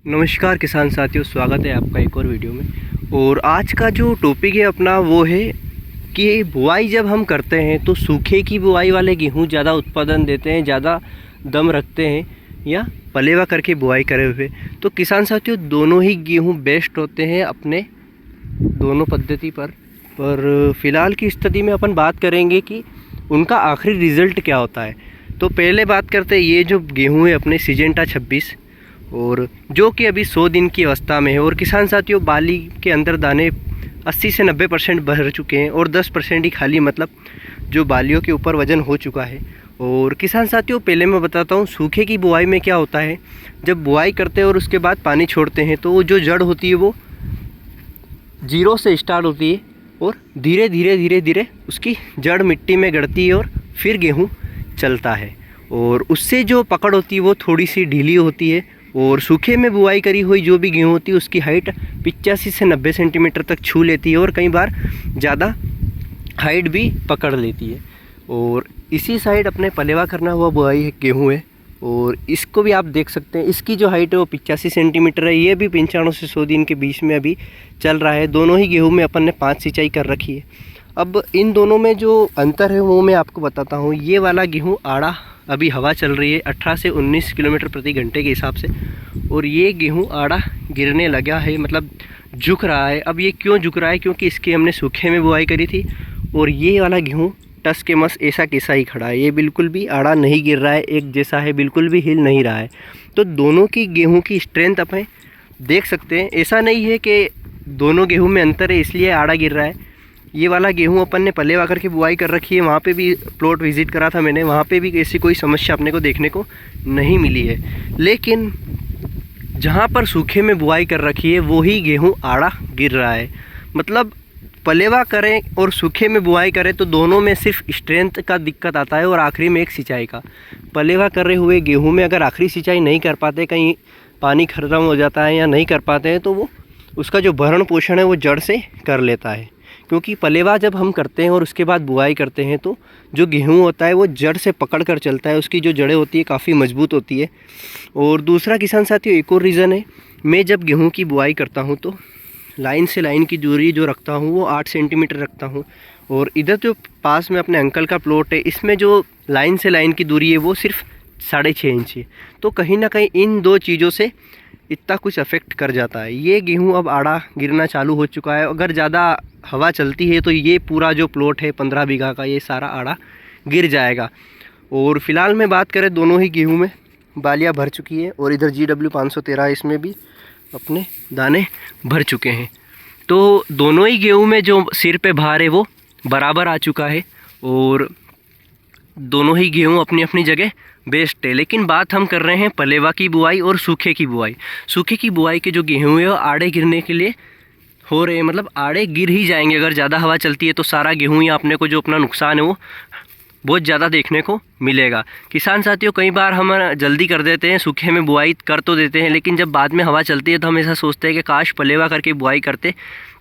नमस्कार किसान साथियों, स्वागत है आपका एक और वीडियो में। और आज का जो टॉपिक है अपना वो है कि बुआई जब हम करते हैं तो सूखे की बुआई वाले गेहूँ ज़्यादा उत्पादन देते हैं, ज़्यादा दम रखते हैं, या पलेवा करके बुआई करे हुए। तो किसान साथियों, दोनों ही गेहूँ बेस्ट होते हैं अपने दोनों पद्धति पर फ़िलहाल की स्थिति में अपन बात करेंगे कि उनका आखिरी रिज़ल्ट क्या होता है। तो पहले बात करते हैं ये जो गेहूँ है अपने सिजेंटा 26, और जो कि अभी 100 दिन की अवस्था में है। और किसान साथियों, बाली के अंदर दाने 80 से 90% भर चुके हैं और 10% ही खाली, मतलब जो बालियों के ऊपर वज़न हो चुका है। और किसान साथियों, पहले मैं बताता हूँ सूखे की बुआई में क्या होता है। जब बुआई करते हैं और उसके बाद पानी छोड़ते हैं तो वो जो जड़ होती है वो 0 से स्टार्ट होती है और धीरे धीरे उसकी जड़ मिट्टी में गड़ती है और फिर गेहूँ चलता है। और उससे जो पकड़ होती है वो थोड़ी सी ढीली होती है। और सूखे में बुआई करी हुई जो भी गेहूँ होती है उसकी हाइट 85 से 90 सेंटीमीटर तक छू लेती है और कई बार ज़्यादा हाइट भी पकड़ लेती है। और इसी साइड अपने पलेवा करना हुआ बुआई गेहूँ है, और इसको भी आप देख सकते हैं। इसकी जो हाइट है वो 85 सेंटीमीटर है। ये भी 95 से 100 दिन के बीच में अभी चल रहा है। दोनों ही गेहूँ में अपन ने 5 सिंचाई कर रखी है। अब इन दोनों में जो अंतर है वो मैं आपको बताता हूँ। ये वाला गेहूँ आड़ा अभी हवा चल रही है 18 से 19 किलोमीटर प्रति घंटे के हिसाब से, और ये गेहूँ आड़ा गिरने लगा है, मतलब झुक रहा है। अब ये क्यों झुक रहा है? क्योंकि इसकी हमने सूखे में बुआई करी थी, और ये वाला गेहूँ टस के मस ऐसा कैसा ही खड़ा है। ये बिल्कुल भी आड़ा नहीं गिर रहा है, एक जैसा है, बिल्कुल भी हिल नहीं रहा है। तो दोनों की गेहूँ की स्ट्रेंथ अपन देख सकते हैं। ऐसा नहीं है कि दोनों गेहूँ में अंतर है इसलिए आड़ा गिर रहा है। ये वाला गेहूँ अपन ने पलेवा करके बुआई कर रखी है। वहाँ पे भी प्लॉट विज़िट करा था मैंने, वहाँ पे भी ऐसी कोई समस्या अपने को देखने को नहीं मिली है। लेकिन जहाँ पर सूखे में बुआई कर रखी है वही गेहूँ आड़ा गिर रहा है। मतलब पलेवा करें और सूखे में बुआई करें तो दोनों में सिर्फ स्ट्रेंथ का दिक्कत आता है और आखिरी में एक सिंचाई का। पलेवा करे हुए गेहूँ में अगर आखिरी सिंचाई नहीं कर पाते, कहीं पानी ख़त्म हो जाता है या नहीं कर पाते हैं, तो वो उसका जो भरण पोषण है वो जड़ से कर लेता है। क्योंकि पलेवा जब हम करते हैं और उसके बाद बुआई करते हैं तो जो गेहूँ होता है वो जड़ से पकड़ कर चलता है, उसकी जो जड़ें होती है काफ़ी मजबूत होती है। और दूसरा किसान साथियों, एक और रीज़न है, मैं जब गेहूँ की बुआई करता हूँ तो लाइन से लाइन की दूरी जो रखता हूँ वो 8 सेंटीमीटर रखता हूँ। और इधर जो पास में अपने अंकल का प्लॉट है, इसमें जो लाइन से लाइन की दूरी है वो सिर्फ 6.5 इंच है। तो कहीं ना कहीं इन दो चीज़ों से इतना कुछ अफेक्ट कर जाता है। ये गेहूँ अब आड़ा गिरना चालू हो चुका है। अगर ज़्यादा हवा चलती है तो ये पूरा जो प्लॉट है 15 बीघा का, ये सारा आड़ा गिर जाएगा। और फिलहाल में बात करें, दोनों ही गेहूँ में बालियाँ भर चुकी है, और इधर GW 513 इसमें भी अपने दाने भर चुके हैं। तो दोनों ही गेहूँ में जो सिर पे भार है वो बराबर आ चुका है, और दोनों ही गेहूँ अपनी अपनी जगह बेस्ट है। लेकिन बात हम कर रहे हैं पलेवा की बुआई और सूखे की बुआई। सूखे की बुआई के जो गेहूँ है वो आड़े गिरने के लिए हो रहे हैं, मतलब आड़े गिर ही जाएंगे। अगर ज़्यादा हवा चलती है तो सारा गेहूँ या अपने को जो अपना नुकसान है वो बहुत ज़्यादा देखने को मिलेगा। किसान साथियों, कई बार हम जल्दी कर देते हैं, सूखे में बुआई कर तो देते हैं, लेकिन जब बाद में हवा चलती है तो हम ऐसा सोचते हैं कि काश पलेवा करके बुआई करते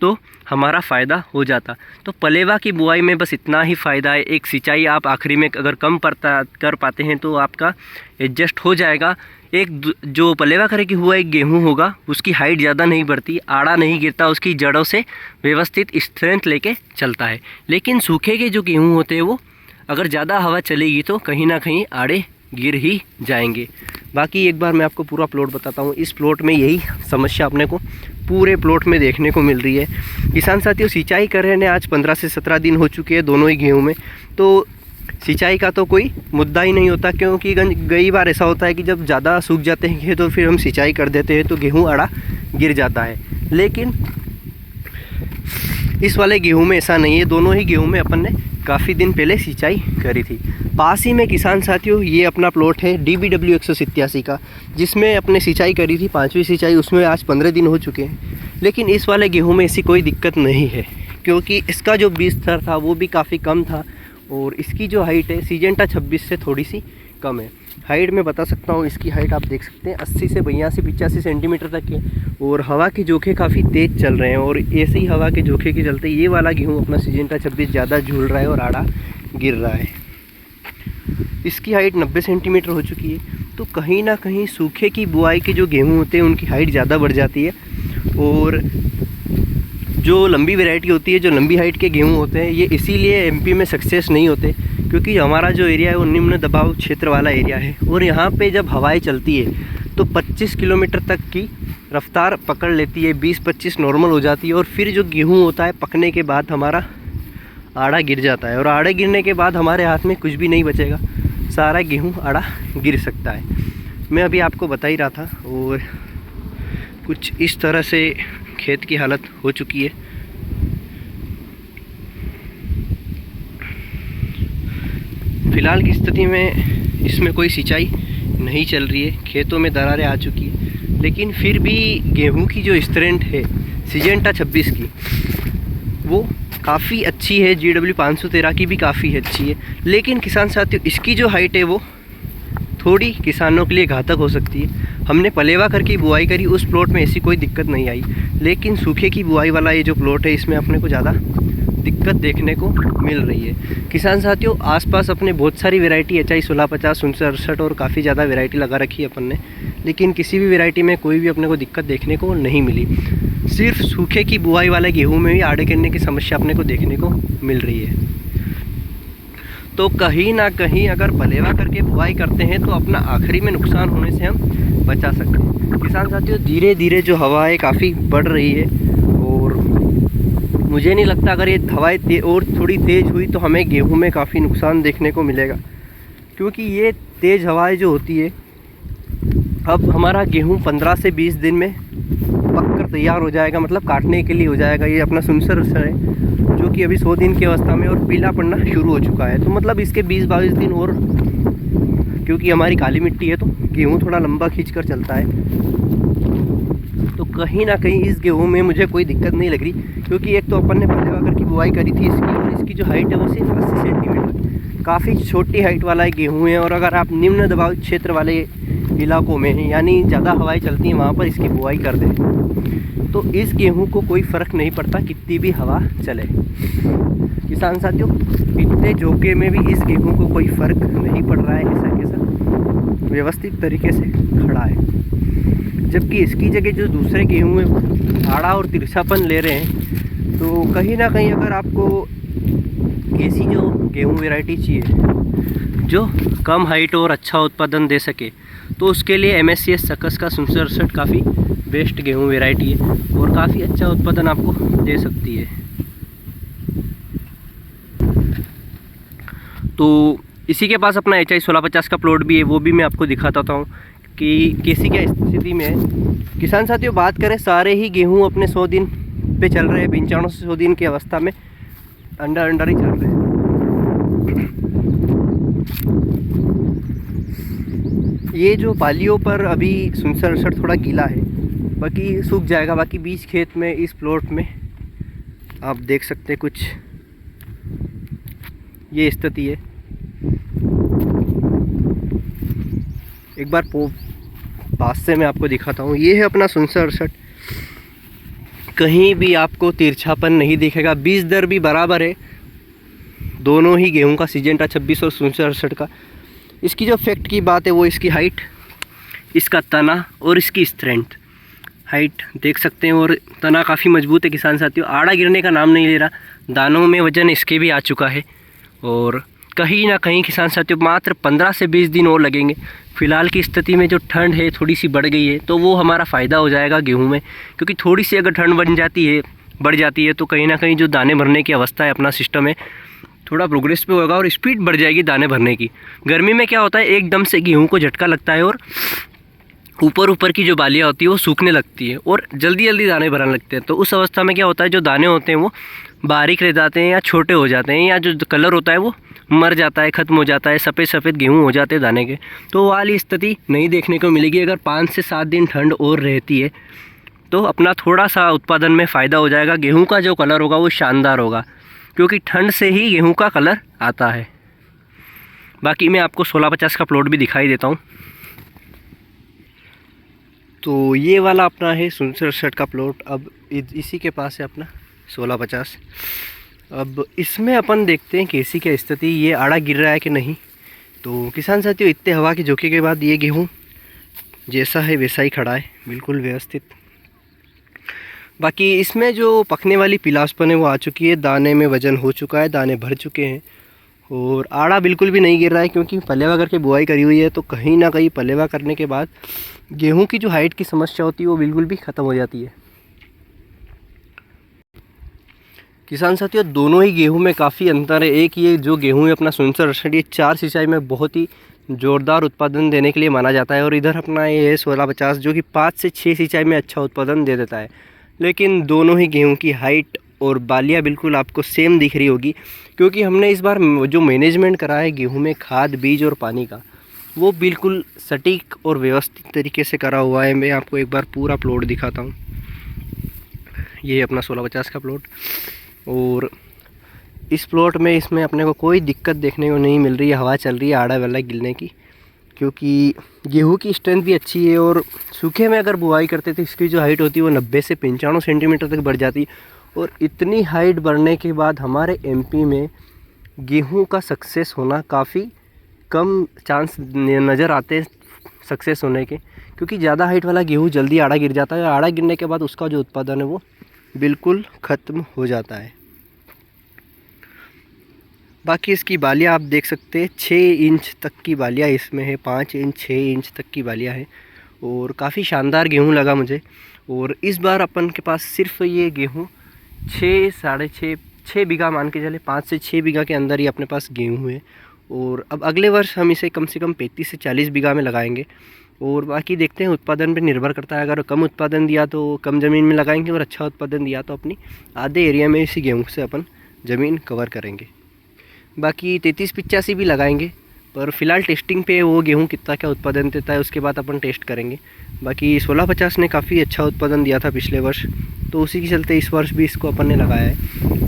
तो हमारा फ़ायदा हो जाता। तो पलेवा की बुआई में बस इतना ही फ़ायदा है, एक सिंचाई आप आखिरी में अगर कम कर पाते हैं तो आपका एडजस्ट हो जाएगा। एक जो पलेवा करके हुआ एक गेहूँ होगा उसकी हाइट ज़्यादा नहीं बढ़ती, आड़ा नहीं गिरता, उसकी जड़ों से व्यवस्थित स्ट्रेंथ लेके चलता है। लेकिन सूखे के जो गेहूँ होते हैं वो अगर ज़्यादा हवा चलेगी तो कहीं ना कहीं आड़े गिर ही जाएंगे। बाकी एक बार मैं आपको पूरा प्लॉट बताता हूँ। इस प्लॉट में यही समस्या अपने को पूरे प्लॉट में देखने को मिल रही है। किसान साथियों, सिंचाई कर रहे हैं आज 15 से 17 दिन हो चुके हैं दोनों ही गेहूँ में। तो सिंचाई का तो कोई मुद्दा ही नहीं होता, क्योंकि कई बार ऐसा होता है कि जब ज़्यादा सूख जाते हैं तो फिर हम सिंचाई कर देते हैं तो गेहूँ आड़ा गिर जाता है। लेकिन इस वाले गेहूँ में ऐसा नहीं है। दोनों ही गेहूँ में अपन ने काफ़ी दिन पहले सिंचाई करी थी। पास ही में किसान साथियों ये अपना प्लॉट है DBW 187 का, जिसमें अपने सिंचाई करी थी 5वीं सिंचाई, उसमें आज 15 दिन हो चुके हैं। लेकिन इस वाले गेहूँ में ऐसी कोई दिक्कत नहीं है, क्योंकि इसका जो बीज स्तर था वो भी काफ़ी कम था, और इसकी जो हाइट है सिजेंटा 26 से थोड़ी सी कम है। हाइट मैं बता सकता हूँ, इसकी हाइट आप देख सकते हैं 80 से 82-85 सेंटीमीटर तक है। और हवा के झोंके काफ़ी तेज़ चल रहे हैं, और ऐसे ही हवा के झोंके के चलते ये वाला गेहूँ अपना सिजेंटा 26 ज़्यादा झूल रहा है और आड़ा गिर रहा है। इसकी हाइट 90 सेंटीमीटर हो चुकी है। तो कहीं ना कहीं सूखे की बुआई के जो गेहूँ होते हैं उनकी हाइट ज़्यादा बढ़ जाती है। और जो लंबी वैरायटी होती है, जो लंबी हाइट के गेहूँ होते हैं, ये इसीलिए एमपी में सक्सेस नहीं होते क्योंकि हमारा जो एरिया है वो निम्न दबाव क्षेत्र वाला एरिया है। और यहाँ पे जब हवाएं चलती है तो 25 किलोमीटर तक की रफ्तार पकड़ लेती है, 20-25 नॉर्मल हो जाती है। और फिर जो गेहूँ होता है पकने के बाद हमारा आड़ा गिर जाता है, और आड़े गिरने के बाद हमारे हाथ में कुछ भी नहीं बचेगा, सारा गेहूँ आड़ा गिर सकता है। मैं अभी आपको बता ही रहा था। और कुछ इस तरह से खेत की हालत हो चुकी है। फ़िलहाल की स्थिति में इसमें कोई सिंचाई नहीं चल रही है, खेतों में दरारें आ चुकी है, लेकिन फिर भी गेहूं की जो स्ट्रेंथ है सिजेंटा 26 की वो काफ़ी अच्छी है, GW 513 की भी काफ़ी अच्छी है। लेकिन किसान साथियों, इसकी जो हाइट है वो थोड़ी किसानों के लिए घातक हो सकती है। हमने पलेवा करके बुआई करी, उस प्लॉट में ऐसी कोई दिक्कत नहीं आई, लेकिन सूखे की बुआई वाला ये जो प्लॉट है इसमें अपने को ज़्यादा दिक्कत देखने को मिल रही है। किसान साथियों, आसपास अपने बहुत सारी वैरायटी HI 1650, 6968 और काफ़ी ज़्यादा वैरायटी लगा रखी है अपन ने, लेकिन किसी भी वैरायटी में कोई भी अपने को दिक्कत देखने को नहीं मिली। सिर्फ सूखे की बुआई वाले गेहूँ में भी आड़े गिरने की समस्या अपने को देखने को मिल रही है। तो कहीं ना कहीं अगर पलेवा करके बुआई करते हैं तो अपना आखिरी में नुकसान होने से हम बचा सकते हैं। किसान साथियों, धीरे धीरे जो हवाएं काफ़ी बढ़ रही है, और मुझे नहीं लगता अगर ये हवाएं और थोड़ी तेज़ हुई तो हमें गेहूं में काफ़ी नुकसान देखने को मिलेगा, क्योंकि ये तेज़ हवाएं जो होती है, अब हमारा गेहूं 15 से 20 दिन में पककर तैयार हो जाएगा, मतलब काटने के लिए हो जाएगा। ये अपना सुनसर है जो कि अभी 100 दिन की अवस्था में और पीला पड़ना शुरू हो चुका है, तो मतलब इसके 20-22 दिन और, क्योंकि हमारी काली मिट्टी है तो गेहूं थोड़ा लंबा खींच कर चलता है। तो कहीं ना कहीं इस गेहूं में मुझे कोई दिक्कत नहीं लग रही, क्योंकि एक तो अपन ने पलेवा करके बुआई करी थी इसकी, और इसकी जो हाइट है वो सिर्फ 80 सेंटीमीटर, काफ़ी छोटी हाइट वाला गेहूँ है। और अगर आप निम्न दबाव क्षेत्र वाले इलाकों में, यानी ज़्यादा हवाएं चलती हैं, वहाँ पर इसकी बुआई कर दें तो इस गेहूं को कोई फ़र्क नहीं पड़ता कितनी भी हवा चले। किसान साथियों, इतने झोंके में भी इस गेहूं को कोई फ़र्क नहीं पड़ रहा है, ऐसा कैसा व्यवस्थित तरीके से खड़ा है। जबकि इसकी जगह जो दूसरे गेहूं है वो आड़ा और तिरछापन ले रहे हैं। तो कहीं ना कहीं अगर आपको ऐसी जो गेहूं वैरायटी चाहिए जो कम हाइट और अच्छा उत्पादन दे सके, तो उसके लिए MSCS सकस का 6968 काफ़ी बेस्ट गेहूं वैरायटी है और काफ़ी अच्छा उत्पादन आपको दे सकती है। तो इसी के पास अपना HI 1650 का प्लॉट भी है, वो भी मैं आपको दिखाता हूँ कि कैसी क्या स्थिति में है। किसान साथियों, बात करें, सारे ही गेहूं अपने 100 दिन पे चल रहे हैं, 95 से 100 दिन की अवस्था में अंडर ही चल रहे हैं। ये जो पालियों पर अभी 6968 थोड़ा गीला है, बाकी सूख जाएगा। बाकी बीच खेत में इस प्लॉट में आप देख सकते हैं कुछ ये स्थिति है। एक बार पास से मैं आपको दिखाता हूँ। ये है अपना 6968, कहीं भी आपको तिरछापन नहीं दिखेगा, बीज दर भी बराबर है दोनों ही गेहूं का, सिजेंटा 26 और 6968 का। इसकी जो फैक्ट की बात है वो इसकी हाइट, इसका तना और इसकी स्ट्रेंथ। हाइट देख सकते हैं और तना काफ़ी मजबूत है किसान साथियों, आड़ा गिरने का नाम नहीं ले रहा, दानों में वजन इसके भी आ चुका है। और कहीं ना कहीं किसान साथियों मात्र 15 से 20 दिन और लगेंगे। फ़िलहाल की स्थिति में जो ठंड है थोड़ी सी बढ़ गई है, तो वो हमारा फ़ायदा हो जाएगा गेहूं में, क्योंकि थोड़ी सी अगर ठंड बढ़ जाती है तो कहीं ना कहीं जो दाने भरने की अवस्था है अपना सिस्टम है थोड़ा प्रोग्रेस पे होगा और स्पीड बढ़ जाएगी दाने भरने की। गर्मी में क्या होता है, एकदम से गेहूं को झटका लगता है और ऊपर की जो बालियाँ होती है वो सूखने लगती है और जल्दी दाने भरने लगते हैं। तो उस अवस्था में क्या होता है, जो दाने होते हैं वो बारीक रह जाते हैं या छोटे हो जाते हैं, या जो कलर होता है वो मर जाता है, ख़त्म हो जाता है, सफ़ेद गेहूँ हो जाते हैं दाने के। तो वो वाली स्थिति नहीं देखने को मिलेगी। अगर 5 से 7 दिन ठंड और रहती है तो अपना थोड़ा सा उत्पादन में फ़ायदा हो जाएगा। गेहूं का जो कलर होगा वो शानदार होगा, क्योंकि ठंड से ही गेहूं का कलर आता है। बाकी मैं आपको 1650 का प्लॉट भी दिखाई देता हूं। तो ये वाला अपना है 6968 का प्लॉट, अब इसी के पास है अपना 1650। अब इसमें अपन देखते हैं कैसी क्या स्थिति, ये आड़ा गिर रहा है कि नहीं, तो किसान साथियों, इतने हवा के झोंके के बाद ये गेहूँ जैसा है वैसा ही खड़ा है, बिल्कुल व्यवस्थित। बाकी इसमें जो पकने वाली पिलासपन है वो आ चुकी है, दाने में वज़न हो चुका है, दाने भर चुके हैं और आड़ा बिल्कुल भी नहीं गिर रहा है, क्योंकि पलेवा करके बुआई करी हुई है। तो कहीं ना कहीं पलेवा करने के बाद गेहूं की जो हाइट की समस्या होती है वो बिल्कुल भी ख़त्म हो जाती है। किसान साथियों, दोनों ही गेहूं में काफ़ी अंतर है। एक ये जो गेहूं है अपना सुनसर 68, ये 4 सिंचाई में बहुत ही ज़ोरदार उत्पादन देने के लिए माना जाता है, और इधर अपना ये है 1650 जो कि 5 से 6 सिंचाई में अच्छा उत्पादन दे देता है। लेकिन दोनों ही गेहूं की हाइट और बालियाँ बिल्कुल आपको सेम दिख रही होगी, क्योंकि हमने इस बार जो मैनेजमेंट करा है गेहूं में खाद, बीज और पानी का, वो बिल्कुल सटीक और व्यवस्थित तरीके से करा हुआ है। मैं आपको एक बार पूरा प्लॉट दिखाता हूँ। ये अपना 1650 का प्लॉट, और इस प्लॉट में इसमें अपने को कोई दिक्कत देखने को नहीं मिल रही है। हवा चल रही है आड़ा वाला गिरने की, क्योंकि गेहूं की स्ट्रेंथ भी अच्छी है। और सूखे में अगर बुआई करते तो इसकी जो हाइट होती है वो 90 से 95 सेंटीमीटर तक बढ़ जाती, और इतनी हाइट बढ़ने के बाद हमारे एमपी में गेहूं का सक्सेस होना काफ़ी कम चांस नज़र आते हैं सक्सेस होने के, क्योंकि ज़्यादा हाइट वाला गेहूं जल्दी आड़ा गिर जाता है। आड़ा गिरने के बाद उसका जो उत्पादन है वो बिल्कुल ख़त्म हो जाता है। बाकी इसकी बालियाँ आप देख सकते हैं, 6 इंच तक की बालियाँ इसमें है, 5 इंच 6 इंच तक की बालियाँ हैं, और काफ़ी शानदार गेहूं लगा मुझे। और इस बार अपन के पास सिर्फ ये गेहूं 6 बीघा मान के चले, 5 से 6 बीघा के अंदर ही अपने पास गेहूं है। और अब अगले वर्ष हम इसे कम से कम 35 से 40 बीघा में लगाएंगे, और बाकी देखते हैं, उत्पादन पर निर्भर करता है। अगर कम उत्पादन दिया तो कम ज़मीन में लगाएंगे, और अच्छा उत्पादन दिया तो अपनी आधे एरिया में इसी गेहूँ से अपन ज़मीन कवर करेंगे। बाकी 33-85 भी लगाएंगे, पर फिलहाल टेस्टिंग पे वो गेहूं कितना क्या उत्पादन देता है उसके बाद अपन टेस्ट करेंगे। बाकी 1650 ने काफ़ी अच्छा उत्पादन दिया था पिछले वर्ष, तो उसी के चलते इस वर्ष भी इसको अपन ने लगाया है।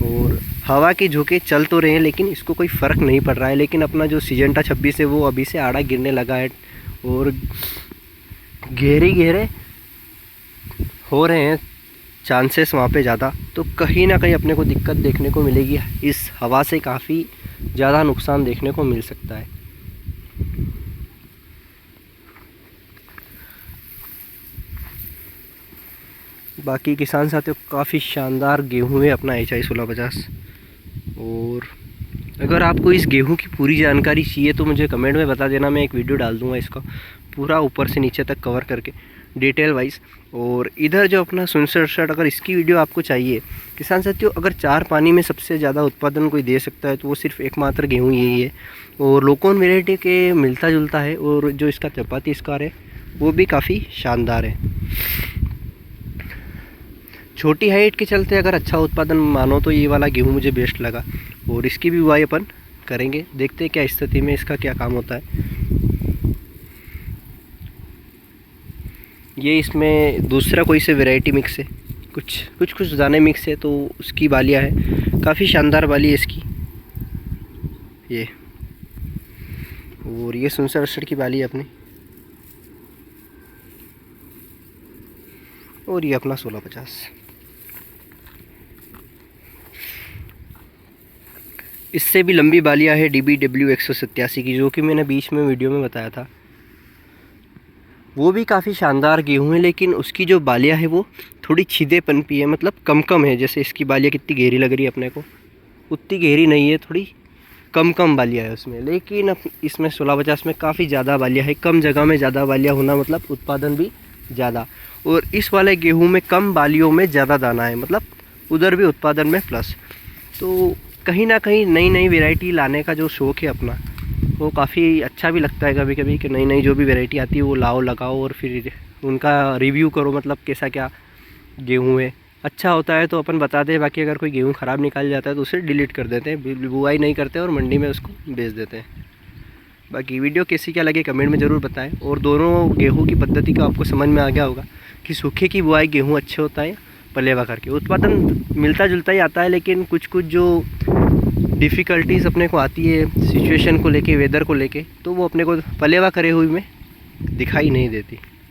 और हवा के झोंके चल तो रहे हैं, लेकिन इसको कोई फ़र्क नहीं पड़ रहा है। लेकिन अपना जो सिजेंटा 26 है वो अभी से आड़ा गिरने लगा है, और गहरे हो रहे हैं चांसेस वहाँ पे ज़्यादा। तो कहीं ना कहीं अपने को दिक्कत देखने को मिलेगी, इस हवा से काफ़ी ज़्यादा नुकसान देखने को मिल सकता है। बाकी किसान साथियों, काफ़ी शानदार गेहूं है अपना HI 1650। और अगर आपको इस गेहूं की पूरी जानकारी चाहिए तो मुझे कमेंट में बता देना, मैं एक वीडियो डाल दूंगा इसका पूरा ऊपर से नीचे तक कवर करके डिटेल वाइज। और इधर जो अपना 67, अगर इसकी वीडियो आपको चाहिए किसान साथियों, अगर 4 पानी में सबसे ज़्यादा उत्पादन कोई दे सकता है तो वो सिर्फ एकमात्र गेहूं यही है, और लोकोन वेराइटी के मिलता जुलता है। और जो इसका चपाती स्कार है वो भी काफ़ी शानदार है। छोटी हाइट के चलते अगर अच्छा उत्पादन मानो तो ये वाला गेहूं मुझे बेस्ट लगा, और इसकी भी बुआई अपन करेंगे, देखते हैं क्या स्थिति में इसका क्या काम होता है। ये इसमें दूसरा कोई से वैरायटी मिक्स है, कुछ दाने मिक्स है, तो उसकी बालियाँ है, काफ़ी शानदार बाली है इसकी ये। और ये 67 की बाली है अपनी, और ये अपना 1650। इससे भी लंबी बालियाँ है DBW 187 की, जो कि मैंने बीच में वीडियो में बताया था। वो भी काफ़ी शानदार गेहूं है, लेकिन उसकी जो बालियाँ है वो थोड़ी छीदेपन पी है, मतलब कम है। जैसे इसकी बालियाँ कितनी गहरी लग रही है अपने को, उतनी गहरी नहीं है, थोड़ी कम बालियाँ है उसमें। लेकिन अब इसमें 1650 में काफ़ी ज़्यादा बालियाँ है। कम जगह में ज़्यादा बालियाँ होना मतलब उत्पादन भी ज़्यादा, और इस वाले गेहूँ में कम बालियों में ज़्यादा दाना है, मतलब उधर भी उत्पादन में प्लस। तो कहीं ना कहीं नई वैरायटी लाने का जो शौक़ है अपना, वो काफ़ी अच्छा भी लगता है कभी कभी, कि नई जो भी वैरायटी आती है वो लाओ, लगाओ, और फिर उनका रिव्यू करो, मतलब कैसा क्या गेहूं है। अच्छा होता है तो अपन बता दें, बाकी अगर कोई गेहूं ख़राब निकाल जाता है तो उसे डिलीट कर देते हैं, बुआई नहीं करते और मंडी में उसको बेच देते हैं। बाकी वीडियो कैसी क्या लगे कमेंट में ज़रूर बताएं। और दोनों गेहूँ की पद्धति का आपको समझ में आ गया होगा कि सूखे की बुआई गेहूँ अच्छे होता है, पलेवा करके उत्पादन मिलता जुलता ही आता है। लेकिन कुछ जो डिफ़िकल्टीज़ अपने को आती है सिचुएशन को लेके, वेदर को लेके, तो वो अपने को पलेवा करे हुए में दिखाई नहीं देती।